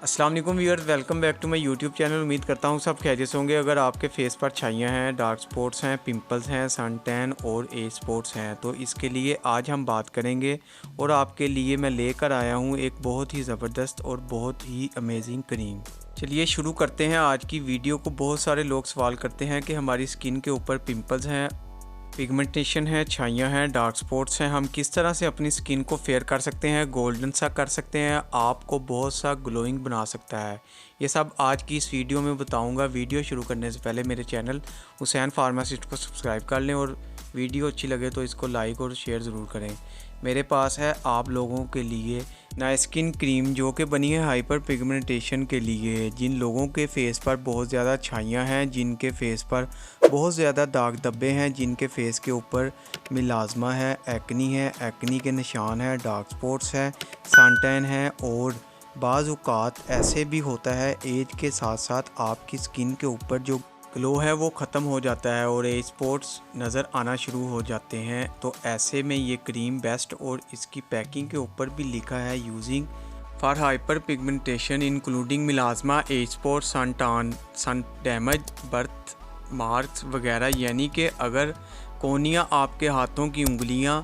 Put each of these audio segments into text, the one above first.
अस्सलाम वालेकुम viewers, welcome back to my YouTube channel. उम्मीद करता हूँ सब खैरियत से होंगे। अगर आपके फेस पर छाइयाँ हैं, डार्क स्पॉट्स हैं, पिंपल्स हैं, सन टैन और एज स्पॉट्स हैं, तो इसके लिए आज हम बात करेंगे और आपके लिए मैं लेकर आया हूँ एक बहुत ही ज़बरदस्त और बहुत ही अमेजिंग क्रीम। चलिए शुरू करते हैं आज की वीडियो को। बहुत सारे लोग सवाल करते हैं कि हमारी स्किन के ऊपर पिंपल्स हैं, पिगमेंटेशन है, छाइयाँ हैं, डार्क स्पॉट्स हैं, हम किस तरह से अपनी स्किन को फेयर कर सकते हैं, गोल्डन सा कर सकते हैं, आपको बहुत सा ग्लोइंग बना सकता है। ये सब आज की इस वीडियो में बताऊंगा। वीडियो शुरू करने से पहले मेरे चैनल हुसैन फार्मासिस्ट को सब्सक्राइब कर लें और वीडियो अच्छी लगे तो इसको लाइक और शेयर ज़रूर करें। मेरे पास है आप लोगों के लिए नाइट स्किन क्रीम जो कि बनी है हाइपर पिगमेंटेशन के लिए। जिन लोगों के फेस पर बहुत ज़्यादा छाइयाँ हैं, जिनके फेस पर बहुत ज़्यादा दाग धब्बे हैं, जिनके फेस के ऊपर मिलाजमा है, एक्नी के निशान है, डार्क स्पॉट्स है, सन टैन है और बाज़ औक़ात ऐसे भी होता है एज के साथ साथ आपकी स्किन के ऊपर जो ग्लो है वो ख़त्म हो जाता है और एज स्पॉट्स नज़र आना शुरू हो जाते हैं। तो ऐसे में ये क्रीम बेस्ट, और इसकी पैकिंग के ऊपर भी लिखा है using for hyperpigmentation including melasma, age spot, sun damage, birth marks वगैरह। यानी कि अगर कोनियाँ आपके हाथों की उंगलियां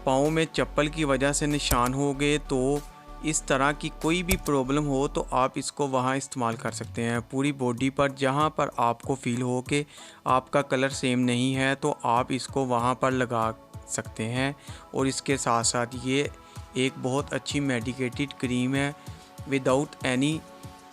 पाँव में चप्पल की वजह से निशान हो गए, तो इस तरह की कोई भी प्रॉब्लम हो तो आप इसको वहाँ इस्तेमाल कर सकते हैं। पूरी बॉडी पर जहाँ पर आपको फ़ील हो कि आपका कलर सेम नहीं है तो आप इसको वहाँ पर लगा सकते हैं। और इसके साथ साथ ये एक बहुत अच्छी मेडिकेटेड क्रीम है विदाउट एनी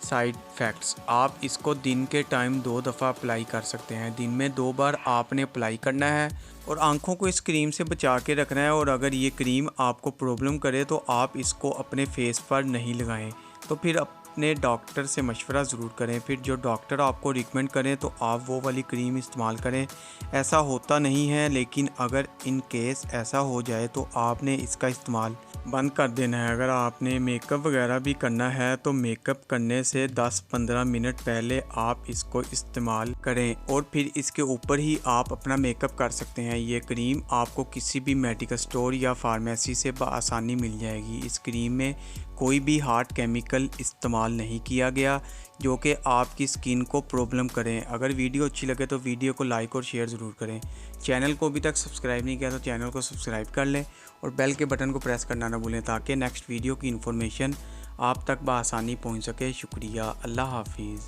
साइड इफ़ेक्ट्स। आप इसको दिन के टाइम 2 दफ़ा अप्लाई कर सकते हैं। दिन में 2 बार आपने अप्लाई करना है और आंखों को इस क्रीम से बचा के रखना है। और अगर ये क्रीम आपको प्रॉब्लम करे तो आप इसको अपने फेस पर नहीं लगाएं, तो फिर अपने डॉक्टर से मशवरा ज़रूर करें। फिर जो डॉक्टर आपको रिकमेंड करें तो आप वो वाली क्रीम इस्तेमाल करें। ऐसा होता नहीं है, लेकिन अगर इन केस ऐसा हो जाए तो आपने इसका इस्तेमाल बंद कर देना है। अगर आपने मेकअप वगैरह भी करना है तो मेकअप करने से 10-15 मिनट पहले आप इसको इस्तेमाल करें और फिर इसके ऊपर ही आप अपना मेकअप कर सकते हैं। ये क्रीम आपको किसी भी मेडिकल स्टोर या फार्मेसी से आसानी मिल जाएगी। इस क्रीम में कोई भी हार्ड केमिकल इस्तेमाल नहीं किया गया जो कि आपकी स्किन को प्रॉब्लम करें। अगर वीडियो अच्छी लगे तो वीडियो को लाइक और शेयर ज़रूर करें। चैनल को अभी तक सब्सक्राइब नहीं किया तो चैनल को सब्सक्राइब कर लें और बेल के बटन को प्रेस करना ना भूलें ताकि नेक्स्ट वीडियो की इन्फॉर्मेशन आप तक बआसानी पहुंच सके। शुक्रिया, अल्लाह हाफिज़।